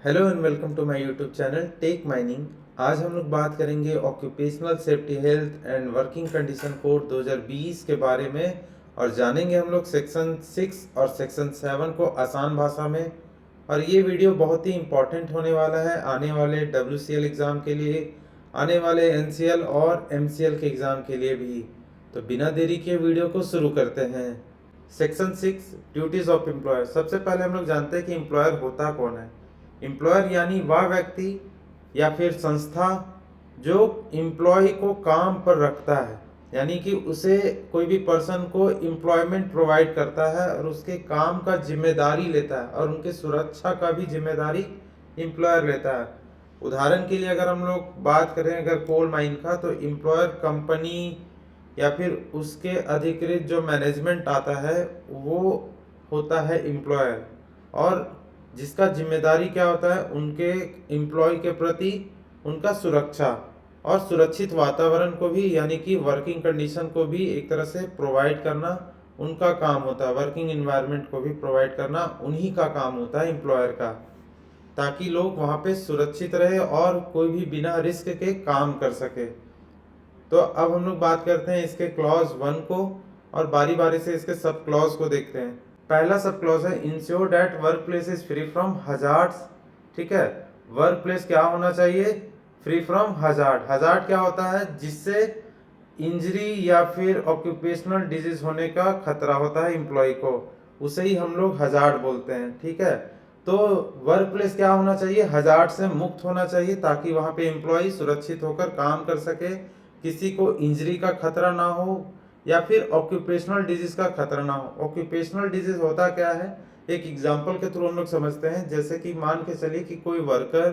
Hello and welcome to my YouTube channel tech mining. आज हम लोग बात करेंगे occupational safety health and working condition code 2020 के बारे में और जानेंगे हम लोग सेक्शन 6 और सेक्शन 7 को आसान भाषा में। और ये वीडियो बहुत ही इम्पोर्टेंट होने वाला है आने वाले WCL एग्ज़ाम के लिए, आने वाले NCL और MCL के एग्ज़ाम के लिए भी। तो बिना देरी के वीडियो को शुरू करते हैं। Section 6 duties of employer. सबसे पहले हम लोग जानते हैं कि एम्प्लॉयर होता कौन है। एम्प्लॉयर यानी वह व्यक्ति या फिर संस्था जो एम्प्लॉय को काम पर रखता है, यानी कि उसे कोई भी पर्सन को एम्प्लॉयमेंट प्रोवाइड करता है और उसके काम का जिम्मेदारी लेता है और उनके सुरक्षा का भी जिम्मेदारी एम्प्लॉयर लेता है। उदाहरण के लिए अगर हम लोग बात करें अगर कोल माइन का, तो एम्प्लॉयर कंपनी या फिर उसके अधिकृत जो मैनेजमेंट आता है वो होता है एम्प्लॉयर, और जिसका जिम्मेदारी क्या होता है उनके एम्प्लॉय के प्रति उनका सुरक्षा और सुरक्षित वातावरण को भी, यानी कि वर्किंग कंडीशन को भी एक तरह से प्रोवाइड करना उनका काम होता है। वर्किंग एनवायरनमेंट को भी प्रोवाइड करना उन्हीं का काम होता है एम्प्लॉयर का, ताकि लोग वहाँ पे सुरक्षित रहे और कोई भी बिना रिस्क के काम कर सके। तो अब हम लोग बात करते हैं इसके क्लॉज 1 को और बारी बारी से इसके सब क्लॉज को देखते हैं। पहला सब क्लॉज है ensure that work place is free from hazards. ठीक है, वर्क प्लेस क्या होना चाहिए? Free from hazard. हजार्ड क्या होता है? जिससे इंजरी या फिर ऑक्यूपेशनल डिजीज होने का खतरा होता है एम्प्लॉय को, उसे ही हम लोग हजार्ड बोलते हैं। ठीक है, तो वर्क प्लेस क्या होना चाहिए? हजार्ड से मुक्त होना चाहिए, ताकि वहाँ पे एम्प्लॉय सुरक्षित होकर काम कर सके, किसी को इंजरी का खतरा ना हो या फिर ऑक्यूपेशनल डिजीज का खतरा ना हो। ऑक्यूपेशनल डिजीज होता क्या है, एक एग्जांपल के थ्रू हम लोग समझते हैं। जैसे कि मान के चलिए कि कोई वर्कर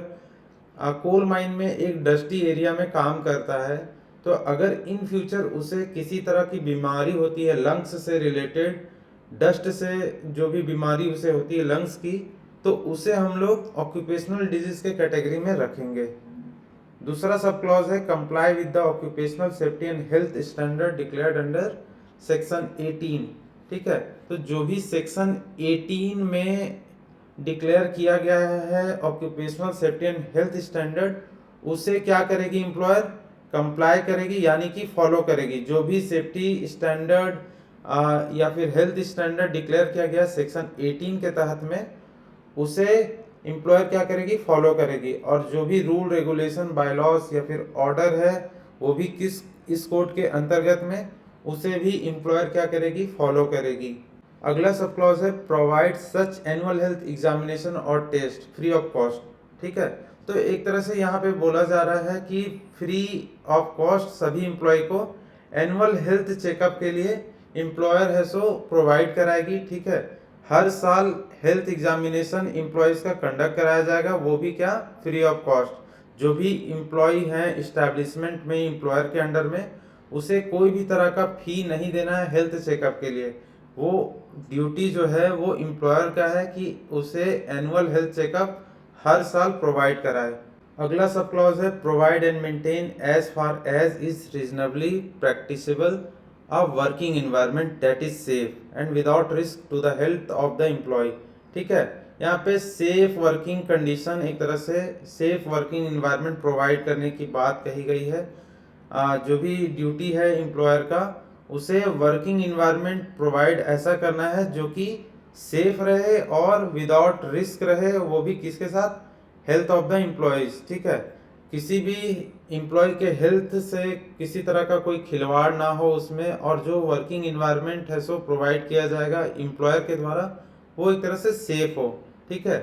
कोल माइन में एक डस्टी एरिया में काम करता है, तो अगर इन फ्यूचर उसे किसी तरह की बीमारी होती है लंग्स से रिलेटेड, डस्ट से जो भी बीमारी उसे होती है लंग्स की, तो उसे हम लोग ऑक्यूपेशनल डिजीज के कैटेगरी में रखेंगे। दूसरा सब क्लॉज है comply with the occupational safety and health standard declared under section 18। ठीक है, तो जो भी सेक्शन 18 में डिक्लेयर किया गया है occupational safety and health standard, उसे क्या करेगी एम्प्लॉयर? कंप्लाई करेगी, यानी कि फॉलो करेगी। जो भी सेफ्टी स्टैंडर्ड या फिर हेल्थ स्टैंडर्ड डिक्लेयर किया गया सेक्शन 18 के तहत में, उसे एम्प्लॉयर क्या करेगी? फॉलो करेगी। और जो भी रूल रेगुलेशन बायलॉज या फिर ऑर्डर है वो भी इस कोड के अंतर्गत में, उसे भी एम्प्लॉयर क्या करेगी? फॉलो करेगी। अगला सब क्लॉज है प्रोवाइड सच एनुअल हेल्थ एग्जामिनेशन और टेस्ट फ्री ऑफ कॉस्ट। ठीक है, तो एक तरह से यहाँ पे बोला जा रहा है कि फ्री ऑफ कॉस्ट सभी एम्प्लॉय को एनुअल हेल्थ चेकअप के लिए एम्प्लॉयर है सो प्रोवाइड कराएगी। ठीक है, हर साल हेल्थ एग्जामिनेशन एम्प्लॉयज का कंडक्ट कराया जाएगा, वो भी क्या? Free of cost. जो भी एम्प्लॉय हैं इस्टेब्लिशमेंट में एम्प्लॉयर के अंडर में, उसे कोई भी तरह का फी नहीं देना है हेल्थ चेकअप के लिए। वो ड्यूटी जो है वो एम्प्लॉयर का है कि उसे एनुअल हेल्थ चेकअप हर साल प्रोवाइड कराए। अगला सब क्लॉज है provide and maintain as far as is reasonably practicable a working environment that is safe and without risk to the health of the employee। ठीक है, यहाँ पे सेफ वर्किंग कंडीशन, एक तरह से सेफ वर्किंग एनवायरनमेंट प्रोवाइड करने की बात कही गई है। जो भी ड्यूटी है एम्प्लॉयर का, उसे वर्किंग एनवायरनमेंट प्रोवाइड ऐसा करना है जो कि सेफ रहे और विदाउट रिस्क रहे, वो भी किसके साथ? Health of the employees. ठीक है, किसी भी एम्प्लॉय के हेल्थ से किसी तरह का कोई खिलवाड़ ना हो उसमें, और जो वर्किंग एनवायरनमेंट है सो प्रोवाइड किया जाएगा एम्प्लॉयर के द्वारा, वो एक तरह से सेफ हो। ठीक है,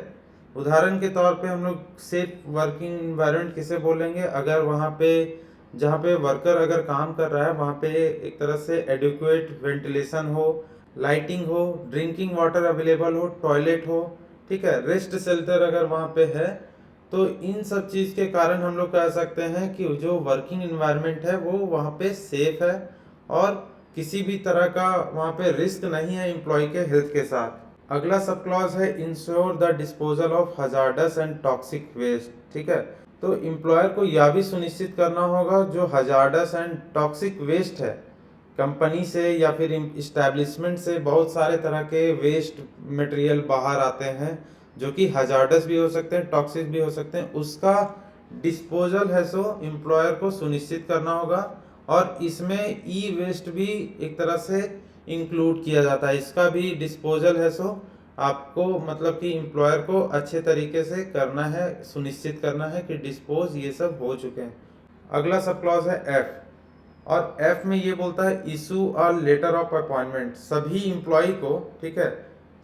उदाहरण के तौर पे हम लोग सेफ वर्किंग एनवायरनमेंट किसे बोलेंगे? अगर वहाँ पे जहाँ पे वर्कर अगर काम कर रहा है वहाँ पे एक तरह से एडिक्वेट वेंटिलेशन हो, लाइटिंग हो, ड्रिंकिंग वाटर अवेलेबल हो, टॉयलेट हो, ठीक है, रेस्ट शेल्टर अगर वहाँ पे है, तो इन सब चीज़ के कारण हम लोग कह सकते हैं कि जो वर्किंग एनवायरनमेंट है वो वहाँ पे सेफ है और किसी भी तरह का वहाँ पे रिस्क नहीं है एम्प्लॉय के हेल्थ के साथ। अगला सब क्लॉज है ensure the disposal of hazardous and toxic waste. ठीक है, तो एम्प्लॉयर को यह भी सुनिश्चित करना होगा जो हजार्डस एंड टॉक्सिक वेस्ट है कंपनी से या फिर इस्टेब्लिशमेंट से बहुत सारे तरह के वेस्ट मटेरियल बाहर आते हैं, जो कि हजार्डस भी हो सकते हैं, टॉक्सिक भी हो सकते हैं, उसका डिस्पोजल है सो एम्प्लॉयर को सुनिश्चित करना होगा। और इसमें ई वेस्ट भी एक तरह से इंक्लूड किया जाता है, इसका भी डिस्पोजल है सो आपको मतलब कि एम्प्लॉयर को अच्छे तरीके से करना है, सुनिश्चित करना है कि डिस्पोज ये सब हो चुके हैं। अगला सब क्लॉज है एफ, और एफ में ये बोलता है issue a letter of appointment. सभी इम्प्लॉय को, ठीक है,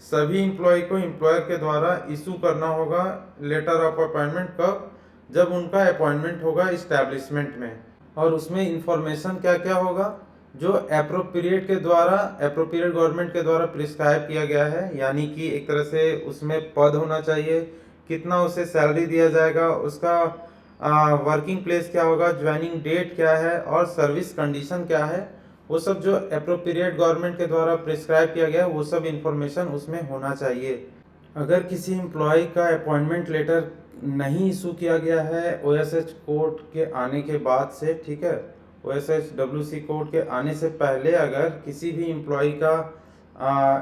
सभी इम्प्लॉय को एम्प्लॉयर के द्वारा इशू करना होगा लेटर ऑफ अपॉइंटमेंट। कब? जब उनका अपॉइंटमेंट होगा इस्टेब्लिशमेंट में। और उसमें इंफॉर्मेशन क्या क्या होगा, जो एप्रोप्रिएट गवर्नमेंट के द्वारा प्रिस्क्राइब किया गया है, यानी कि एक तरह से उसमें पद होना चाहिए, कितना उसे सैलरी दिया जाएगा, उसका वर्किंग प्लेस क्या होगा, ज्वाइनिंग डेट क्या है और सर्विस कंडीशन क्या है, वो सब जो एप्रोप्रिएट गवर्नमेंट के द्वारा प्रिस्क्राइब किया गया है वो सब इंफॉर्मेशन उसमें होना चाहिए। अगर किसी एम्प्लॉय का अपॉइंटमेंट लेटर नहीं इशू किया गया है ओएसएच कोड के आने के बाद से, ठीक है, OSHWC कोड के आने से पहले अगर किसी भी एम्प्लॉय का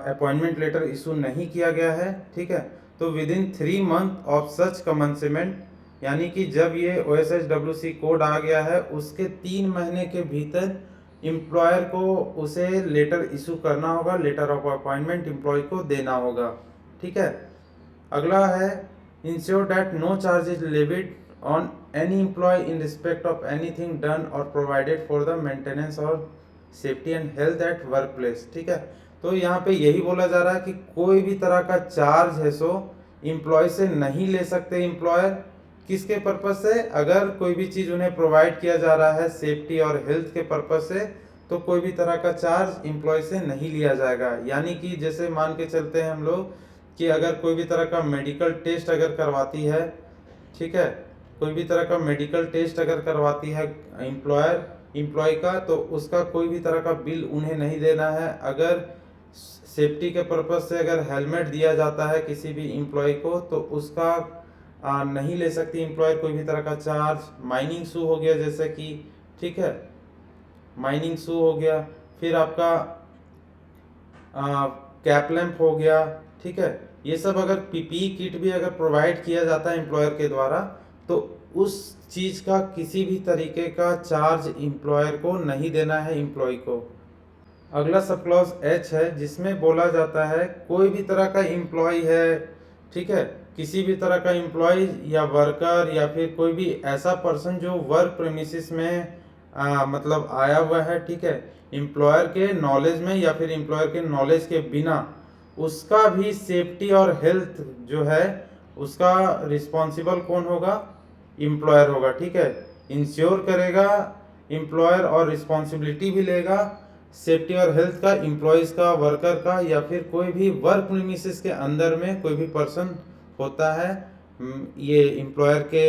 अपॉइंटमेंट लेटर इशू नहीं किया गया है, ठीक है, तो with in 3 month of such commencement, यानी कि जब ये OSHWC कोड आ गया है उसके 3 महीने के भीतर एम्प्लॉयर को उसे लेटर इशू करना होगा, लेटर ऑफ अपॉइंटमेंट एम्प्लॉय को देना होगा, ठीक है। अगला है ensure that no charge is levied on any employee in respect of anything done और प्रोवाइडेड फॉर द मेंटेनेंस और safety and health at work place, ठीक है। तो यहाँ पे यही बोला जा रहा है कि कोई भी तरह का चार्ज है सो एम्प्लॉय से नहीं ले सकते एम्प्लॉयर। किसके पर्पज से? अगर कोई भी चीज़ उन्हें प्रोवाइड किया जा रहा है सेफ्टी और हेल्थ के पर्पज से, तो कोई भी तरह का चार्ज एम्प्लॉय से नहीं लिया जाएगा। यानी कि जैसे मान के चलते हैं हम लोग कि अगर कोई भी तरह का मेडिकल टेस्ट अगर करवाती है, ठीक है, कोई भी तरह का मेडिकल टेस्ट अगर करवाती है एम्प्लॉय का, तो उसका कोई भी तरह का बिल उन्हें नहीं देना है। अगर सेफ्टी के पर्पज से अगर हेलमेट दिया जाता है किसी भी एम्प्लॉय को, तो उसका नहीं ले सकती एम्प्लॉयर कोई भी तरह का चार्ज। माइनिंग शू हो गया जैसे कि, ठीक है, माइनिंग शू हो गया, फिर आपका कैप लैंप हो गया, ठीक है, ये सब अगर पीपीई किट भी अगर प्रोवाइड किया जाता है एम्प्लॉयर के द्वारा, तो उस चीज़ का किसी भी तरीके का चार्ज एम्प्लॉयर को नहीं देना है एम्प्लॉय को। अगला सब क्लॉज एच है, जिसमें बोला जाता है कोई भी तरह का एम्प्लॉय है, ठीक है, किसी भी तरह का एम्प्लॉय या वर्कर या फिर कोई भी ऐसा पर्सन जो वर्क प्रेमिसिस में मतलब आया हुआ है, ठीक है, एम्प्लॉयर के नॉलेज में या फिर एम्प्लॉयर के नॉलेज के बिना, उसका भी सेफ्टी और हेल्थ जो है उसका रिस्पॉन्सिबल कौन होगा? एम्प्लॉयर होगा, ठीक है। इंश्योर करेगा एम्प्लॉयर और रिस्पॉन्सिबिलिटी भी लेगा सेफ्टी और हेल्थ का, एम्प्लॉयज का, वर्कर का, या फिर कोई भी वर्क प्रीमिसेस के अंदर में कोई भी पर्सन होता है, ये एम्प्लॉयर के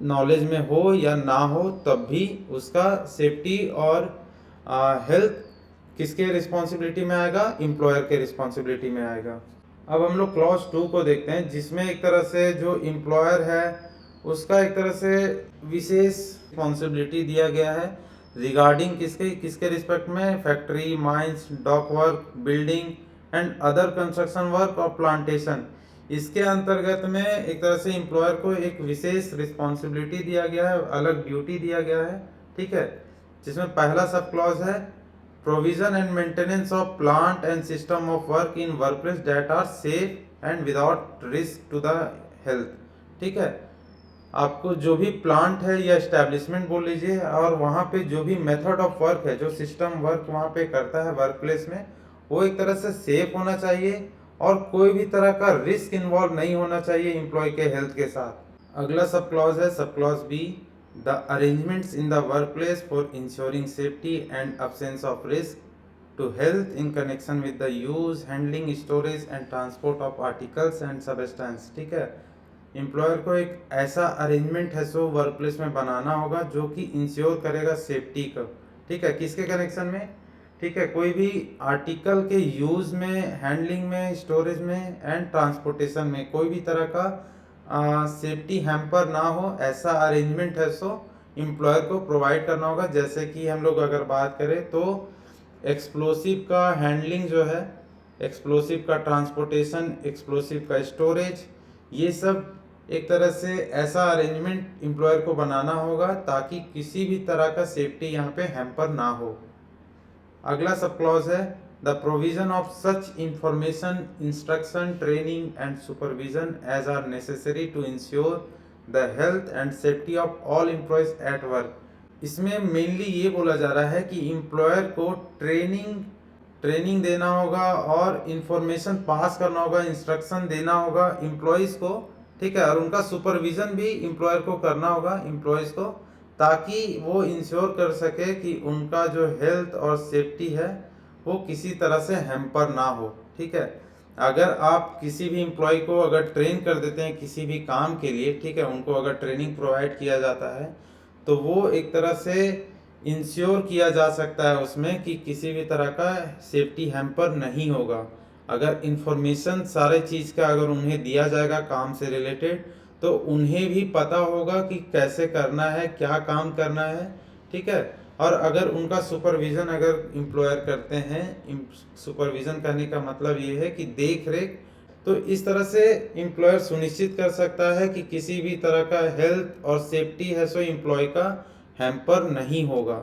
नॉलेज में हो या ना हो, तब भी उसका सेफ्टी और हेल्थ किसके रिस्पॉन्सिबिलिटी में आएगा? एम्प्लॉयर के रिस्पॉन्सिबिलिटी में आएगा। अब हम लोग क्लॉज 2 को देखते हैं, जिसमें एक तरह से जो एम्प्लॉयर है उसका एक तरह से विशेष रिस्पॉन्सिबिलिटी दिया गया है रिगार्डिंग किसके रिस्पेक्ट में? Factory, mines, dock work, building and other construction work और प्लांटेशन। इसके अंतर्गत में एक तरह से एम्प्लॉयर को एक विशेष रिस्पॉन्सिबिलिटी दिया गया है, अलग ड्यूटी दिया गया है, ठीक है, जिसमें पहला सब क्लॉज है provision and maintenance of plant and system of work in workplace that are safe and without risk to the health, ठीक है। आपको जो भी प्लांट है या एस्टेब्लिशमेंट बोल लीजिए, और वहाँ पे जो भी मेथड ऑफ वर्क है, जो सिस्टम वर्क वहाँ पे करता है वर्क प्लेस में, वो एक तरह से सेफ होना चाहिए और कोई भी तरह का रिस्क इन्वॉल्व नहीं होना चाहिए एम्प्लॉय के हेल्थ के साथ। अगला सब क्लॉज है sub clause B, the arrangements in the work place for ensuring safety and absence of risk to health in connection with the use, handling, storage and transport of articles and substance, ठीक है। Employer को एक ऐसा arrangement है so work place में बनाना होगा जो कि इंश्योर करेगा सेफ्टी को, ठीक है, किसके कनेक्शन में? ठीक है, कोई भी आर्टिकल के यूज में, हैंडलिंग में, स्टोरेज में एंड ट्रांसपोर्टेशन में कोई भी तरह का सेफ्टी हैम्पर ना हो, ऐसा अरेंजमेंट है सो एम्प्लॉयर को प्रोवाइड करना होगा। जैसे कि हम लोग अगर बात करें तो एक्सप्लोसिव का हैंडलिंग जो है, एक्सप्लोसिव का ट्रांसपोर्टेशन, एक्सप्लोसिव का स्टोरेज, ये सब एक तरह से ऐसा अरेंजमेंट एम्प्लॉयर को बनाना होगा ताकि किसी भी तरह का सेफ्टी यहाँ पे हैम्पर ना हो। अगला सब क्लॉज है the provision of such information, instruction, training and supervision as are necessary to ensure the health and safety of all employees at work. इसमें मेनली ये बोला जा रहा है कि एम्प्लॉयर को ट्रेनिंग देना होगा और इंफॉर्मेशन पास करना होगा, इंस्ट्रक्शन देना होगा एम्प्लॉयज़ को, ठीक है, और उनका सुपरविजन भी एम्प्लॉयर को करना होगा एम्प्लॉयज़ को, ताकि वो इंश्योर कर सके कि उनका जो हेल्थ और सेफ्टी है वो किसी तरह से हैम्पर ना हो। ठीक है, अगर आप किसी भी एम्प्लॉय को अगर ट्रेन कर देते हैं किसी भी काम के लिए, ठीक है, उनको अगर ट्रेनिंग प्रोवाइड किया जाता है तो वो एक तरह से इंश्योर किया जा सकता है उसमें कि किसी भी तरह का सेफ्टी हैम्पर नहीं होगा। अगर इंफॉर्मेशन सारे चीज़ का अगर उन्हें दिया जाएगा काम से रिलेटेड, तो उन्हें भी पता होगा कि कैसे करना है, क्या काम करना है, ठीक है। और अगर उनका सुपरविज़न अगर एम्प्लॉयर करते हैं, सुपरविज़न करने का मतलब ये है कि देख रेख, तो इस तरह से एम्प्लॉयर सुनिश्चित कर सकता है कि किसी भी तरह का हेल्थ और सेफ्टी है सो एम्प्लॉय का हैम्पर नहीं होगा।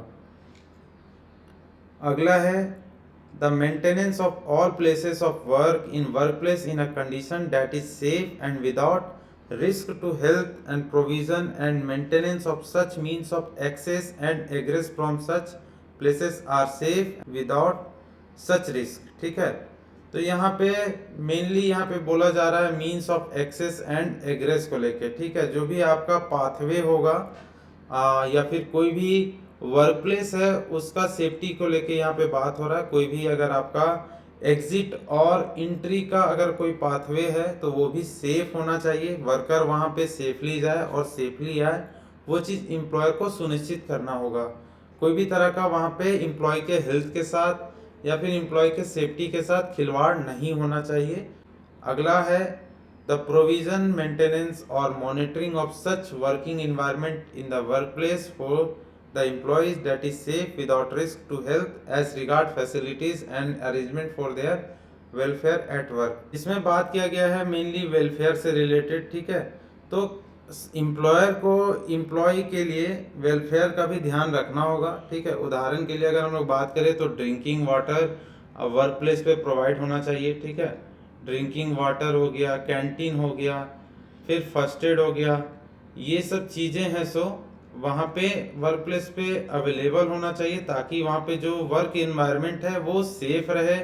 अगला है the maintenance of all places of work in workplace in a condition that is safe and without risk to health and provision and maintenance of such means of access and egress from such places are safe without such risk। ठीक है, तो यहाँ पे mainly यहाँ पे बोला जा रहा है means of access and egress को लेके। ठीक है, जो भी आपका पाथवे होगा या फिर कोई भी वर्क प्लेस है उसका सेफ्टी को लेके यहाँ पे बात हो रहा है। कोई भी अगर आपका एग्जिट और इंट्री का अगर कोई पाथवे है तो वो भी सेफ होना चाहिए, वर्कर वहाँ पे सेफली जाए और सेफली आए, वो चीज़ एम्प्लॉयर को सुनिश्चित करना होगा। कोई भी तरह का वहाँ पे एम्प्लॉय के हेल्थ के साथ या फिर एम्प्लॉय के सेफ्टी के साथ खिलवाड़ नहीं होना चाहिए। अगला है द प्रोविज़न, मेंटेनेंस और monitoring of such working environment in the work place for the employees that is safe without risk to health as regard facilities and arrangement for their welfare at work। इसमें बात किया गया है mainly welfare से related. ठीक है, तो employer को एम्प्लॉय के लिए वेलफेयर का भी ध्यान रखना होगा। ठीक है, उदाहरण के लिए अगर हम लोग बात करें तो ड्रिंकिंग वाटर वर्क प्लेस पे प्रोवाइड होना चाहिए। ठीक है, ड्रिंकिंग वाटर हो गया, कैंटीन हो गया, फिर फर्स्ट एड हो गया, ये सब चीज़ें हैं सो वहाँ पे वर्क प्लेस पे अवेलेबल होना चाहिए ताकि वहाँ पे जो वर्क एनवायरनमेंट है वो सेफ रहे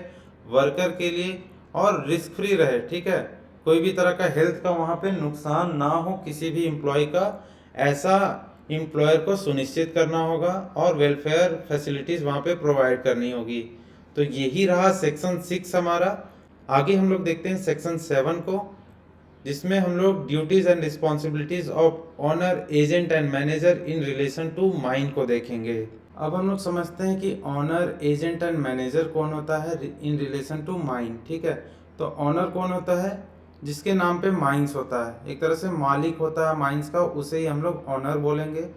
वर्कर के लिए और रिस्क फ्री रहे। ठीक है, कोई भी तरह का हेल्थ का वहाँ पे नुकसान ना हो किसी भी एम्प्लॉय का, ऐसा एम्प्लॉयर को सुनिश्चित करना होगा और वेलफेयर फैसिलिटीज़ वहाँ पे प्रोवाइड करनी होगी। तो यही रहा सेक्शन 6 हमारा। आगे हम लोग देखते हैं सेक्शन 7 को, जिसमें हम लोग duties and responsibilities of owner, agent and manager in relation to mine को देखेंगे। अब हम लोग समझते हैं कि ऑनर, एजेंट एंड मैनेजर कौन होता है इन रिलेशन टू माइन। ठीक है, तो ऑनर कौन होता है? जिसके नाम पे माइंस होता है, एक तरह से मालिक होता है माइंस का, उसे ही हम लोग ऑनर बोलेंगे।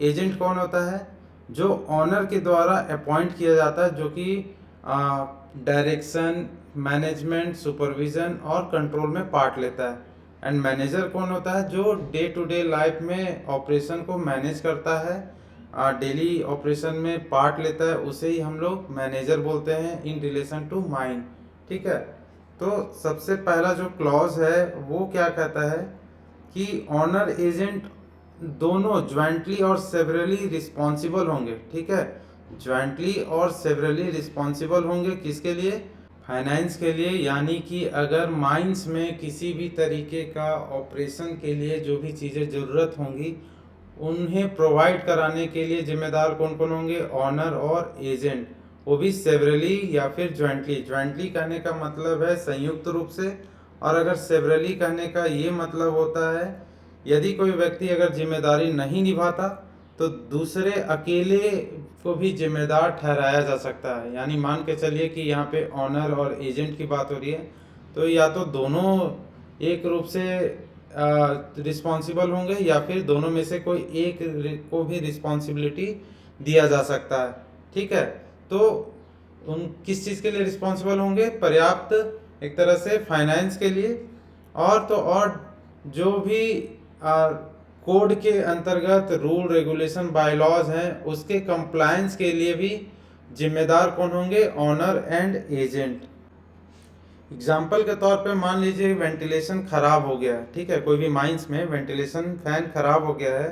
एजेंट कौन होता है? जो ऑनर के द्वारा अपॉइंट किया जाता है, जो कि डायरेक्शन, मैनेजमेंट, सुपरविज़न और कंट्रोल में पार्ट लेता है। एंड मैनेजर कौन होता है? जो डे टू डे लाइफ में ऑपरेशन को मैनेज करता है, डेली ऑपरेशन में पार्ट लेता है, उसे ही हम लोग मैनेजर बोलते हैं इन रिलेशन टू माइन। ठीक है, तो सबसे पहला जो क्लॉज है वो क्या कहता है कि ऑनर एजेंट दोनों ज्वाइंटली और सेवरली रिस्पॉन्सिबल होंगे। ठीक है, ज्वाइंटली और सेवरली रिस्पॉन्सिबल होंगे किसके लिए? फाइनेंस के लिए। यानी कि अगर माइंस में किसी भी तरीके का ऑपरेशन के लिए जो भी चीज़ें ज़रूरत होंगी उन्हें प्रोवाइड कराने के लिए जिम्मेदार कौन कौन होंगे? ऑनर और एजेंट, वो भी सेवरली या फिर ज्वाइंटली। ज्वाइंटली कहने का मतलब है संयुक्त रूप से, और अगर सेवरली कहने का ये मतलब होता है यदि कोई व्यक्ति अगर जिम्मेदारी नहीं निभाता तो दूसरे अकेले को भी जिम्मेदार ठहराया जा सकता है। यानी मान के चलिए कि यहाँ पे ऑनर और एजेंट की बात हो रही है, तो या तो दोनों एक रूप से रिस्पॉन्सिबल होंगे या फिर दोनों में से कोई एक को भी रिस्पॉन्सिबिलिटी दिया जा सकता है। ठीक है, तो उन किस चीज़ के लिए रिस्पॉन्सिबल होंगे? पर्याप्त एक तरह से फाइनेंस के लिए, और तो और जो भी कोड के अंतर्गत रूल रेगुलेशन बायलॉज हैं उसके कंप्लायंस के लिए भी जिम्मेदार कौन होंगे? Honour and agent. एग्जाम्पल के तौर पे मान लीजिए वेंटिलेशन खराब हो गया है, ठीक है, कोई भी माइंस में वेंटिलेशन फैन खराब हो गया है,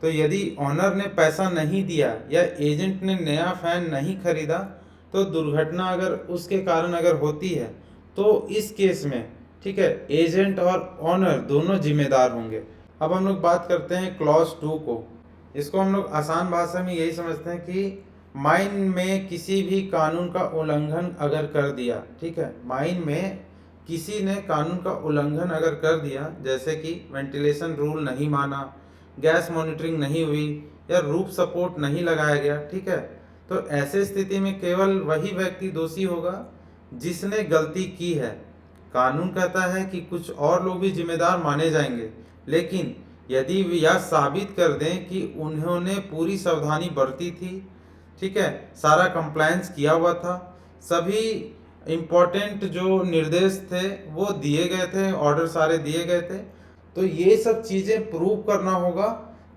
तो यदि ऑनर ने पैसा नहीं दिया या एजेंट ने नया फैन नहीं खरीदा, तो दुर्घटना अगर उसके कारण अगर होती है तो इस केस में, ठीक है, एजेंट और ऑनर दोनों जिम्मेदार होंगे। अब हम लोग बात करते हैं क्लॉज 2 को। इसको हम लोग आसान भाषा में यही समझते हैं कि माइन में किसी भी कानून का उल्लंघन अगर कर दिया, ठीक है, माइन में किसी ने कानून का उल्लंघन अगर कर दिया, जैसे कि वेंटिलेशन रूल नहीं माना, गैस मॉनिटरिंग नहीं हुई या रूफ सपोर्ट नहीं लगाया गया, ठीक है, तो ऐसे स्थिति में केवल वही व्यक्ति दोषी होगा जिसने गलती की है। कानून कहता है कि कुछ और लोग भी जिम्मेदार माने जाएंगे, लेकिन यदि वे यह साबित कर दें कि उन्होंने पूरी सावधानी बरती थी, ठीक है, सारा कंप्लायंस किया हुआ था, सभी इम्पोर्टेंट जो निर्देश थे वो दिए गए थे, ऑर्डर सारे दिए गए थे, तो ये सब चीज़ें प्रूव करना होगा,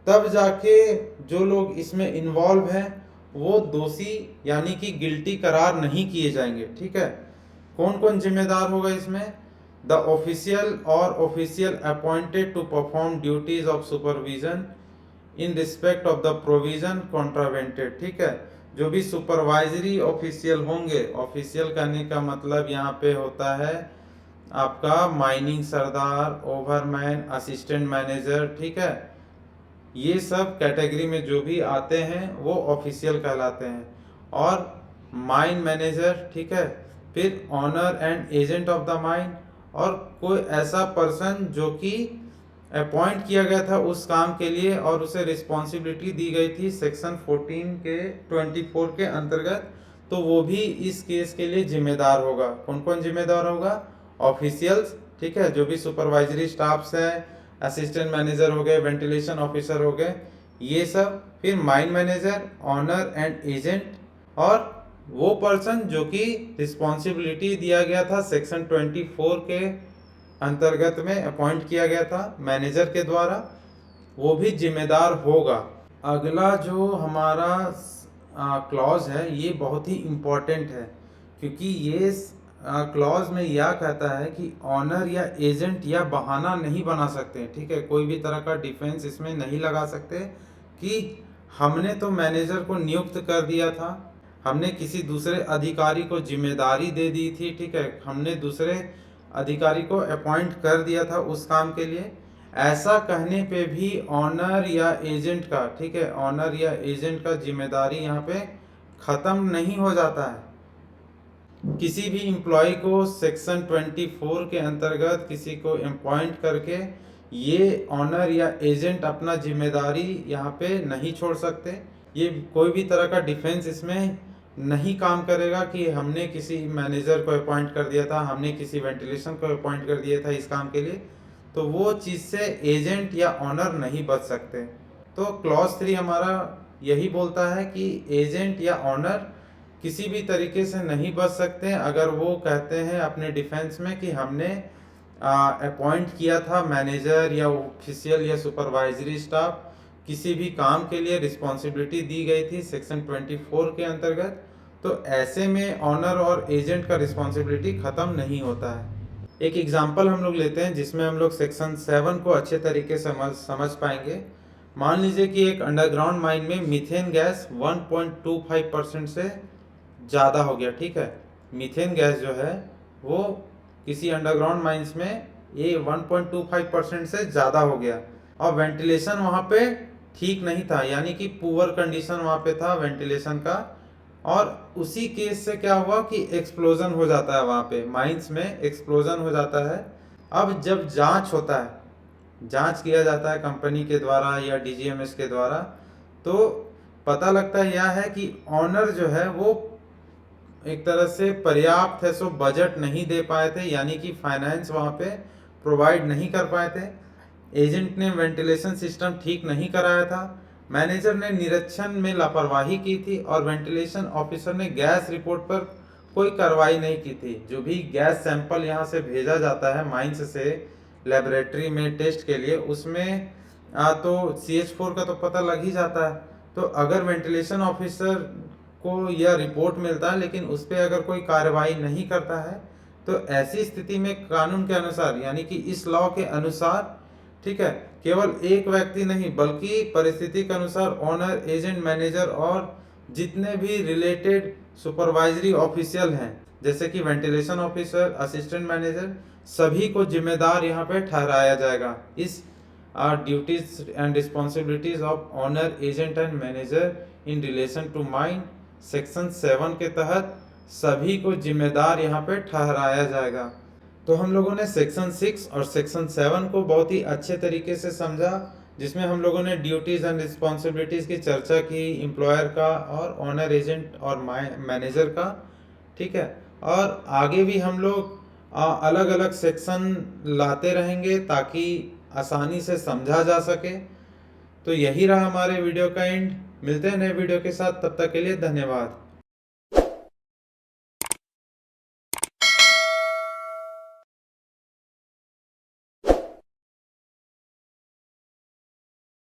तब जाके जो लोग इसमें इन्वॉल्व हैं वो दोषी यानी कि गिल्टी करार नहीं किए जाएंगे, ठीक है। कौन कौन जिम्मेदार होगा इसमें? द ऑफिशियल और official appointed to perform duties of supervision in respect of the provision contravened, ठीक है, जो भी सुपरवाइजरी ऑफिशियल होंगे, ऑफिशियल करने का मतलब यहाँ पे होता है आपका माइनिंग सरदार, ओवरमैन, असिस्टेंट मैनेजर, ठीक है, ये सब कैटेगरी में जो भी आते हैं वो ऑफिशियल कहलाते हैं। और माइन मैनेजर, ठीक है, फिर owner and agent of the mine, और कोई ऐसा पर्सन जो कि अपॉइंट किया गया था उस काम के लिए और उसे रिस्पॉन्सिबिलिटी दी गई थी सेक्शन 14 के 24 के अंतर्गत, तो वो भी इस केस के लिए जिम्मेदार होगा। कौन कौन जिम्मेदार होगा? ऑफिशियल्स, ठीक है, जो भी सुपरवाइजरी स्टाफ्स हैं, असिस्टेंट मैनेजर हो गए, वेंटिलेशन ऑफिसर हो गए, ये सब, फिर mine manager, owner and agent, और वो पर्सन जो कि रिस्पॉन्सिबिलिटी दिया गया था सेक्शन 24 के अंतर्गत में अपॉइंट किया गया था मैनेजर के द्वारा, वो भी जिम्मेदार होगा। अगला जो हमारा क्लॉज है ये बहुत ही इम्पोर्टेंट है, क्योंकि ये क्लॉज में यह कहता है कि ऑनर या एजेंट या बहाना नहीं बना सकते, ठीक है, कोई भी तरह का डिफेंस इसमें नहीं लगा सकते कि हमने तो मैनेजर को नियुक्त कर दिया था, हमने किसी दूसरे अधिकारी को जिम्मेदारी दे दी थी, ठीक है, हमने दूसरे अधिकारी को अपॉइंट कर दिया था उस काम के लिए, ऐसा कहने पे भी ऑनर या एजेंट का, ठीक है, ऑनर या एजेंट का जिम्मेदारी यहाँ पे ख़त्म नहीं हो जाता है। किसी भी एम्प्लॉय को सेक्शन 24 के अंतर्गत किसी को अपॉइंट करके ये ऑनर या एजेंट अपना जिम्मेदारी यहाँ पे नहीं छोड़ सकते। ये कोई भी तरह का डिफेंस इसमें नहीं काम करेगा कि हमने किसी मैनेजर को अपॉइंट कर दिया था, हमने किसी वेंटिलेशन को अपॉइंट कर दिया था इस काम के लिए, तो वो चीज़ से एजेंट या ऑनर नहीं बच सकते। तो क्लॉज 3 हमारा यही बोलता है कि एजेंट या ऑनर किसी भी तरीके से नहीं बच सकते अगर वो कहते हैं अपने डिफेंस में कि हमने अपॉइंट किया था मैनेजर या ऑफिशियल या सुपरवाइजरी स्टाफ, किसी भी काम के लिए रिस्पॉन्सिबिलिटी दी गई थी सेक्शन 24 के अंतर्गत, तो ऐसे में ऑनर और एजेंट का रिस्पॉन्सिबिलिटी ख़त्म नहीं होता है। एक एग्जांपल हम लोग लेते हैं जिसमें हम लोग सेक्शन 7 को अच्छे तरीके से समझ पाएंगे। मान लीजिए कि एक अंडरग्राउंड माइन में मीथेन गैस 1.25% से ज़्यादा हो गया, ठीक है, मीथेन गैस जो है वो किसी अंडरग्राउंड माइंस में ये 1.25% से ज़्यादा हो गया, और वेंटिलेशन वहाँ पे ठीक नहीं था, यानी कि पुअर कंडीशन वहाँ पे था वेंटिलेशन का, और उसी केस से क्या हुआ कि एक्सप्लोजन हो जाता है, वहाँ पे माइंस में एक्सप्लोजन हो जाता है। अब जब जांच होता है, जांच किया जाता है कंपनी के द्वारा या डीजीएमएस के द्वारा, तो पता लगता यह है कि ऑनर जो है वो एक तरह से पर्याप्त है सो बजट नहीं दे पाए थे, यानी कि फाइनेंस वहाँ पे प्रोवाइड नहीं कर पाए थे। एजेंट ने वेंटिलेशन सिस्टम ठीक नहीं कराया था, मैनेजर ने निरीक्षण में लापरवाही की थी और वेंटिलेशन ऑफिसर ने गैस रिपोर्ट पर कोई कार्रवाई नहीं की थी। जो भी गैस सैंपल यहाँ से भेजा जाता है माइंस से लेबोरेटरी में टेस्ट के लिए, उसमें तो CH4 का तो पता लग ही जाता है। तो अगर वेंटिलेशन ऑफिसर को यह रिपोर्ट मिलता है लेकिन उस पर अगर कोई कार्रवाई नहीं करता है, तो ऐसी स्थिति में कानून के अनुसार यानी कि इस लॉ के अनुसार, ठीक है, केवल एक व्यक्ति नहीं बल्कि परिस्थिति के अनुसार ओनर, एजेंट, मैनेजर और जितने भी रिलेटेड सुपरवाइजरी ऑफिशियल हैं जैसे कि वेंटिलेशन ऑफिसर, असिस्टेंट मैनेजर, सभी को जिम्मेदार यहाँ पे ठहराया जाएगा। इस duties and responsibilities of owner, agent and manager in relation to mine section 7 के तहत सभी को जिम्मेदार यहाँ पे ठहराया जाएगा। तो हम लोगों ने सेक्शन 6 और सेक्शन 7 को बहुत ही अच्छे तरीके से समझा, जिसमें हम लोगों ने ड्यूटीज़ एंड रिस्पॉन्सिबिलिटीज़ की चर्चा की, एम्प्लॉयर का और ओनर, एजेंट और मैनेजर का, ठीक है। और आगे भी हम लोग अलग अलग सेक्शन लाते रहेंगे ताकि आसानी से समझा जा सके। तो यही रहा हमारे वीडियो का एंड। मिलते हैं नए वीडियो के साथ, तब तक के लिए धन्यवाद।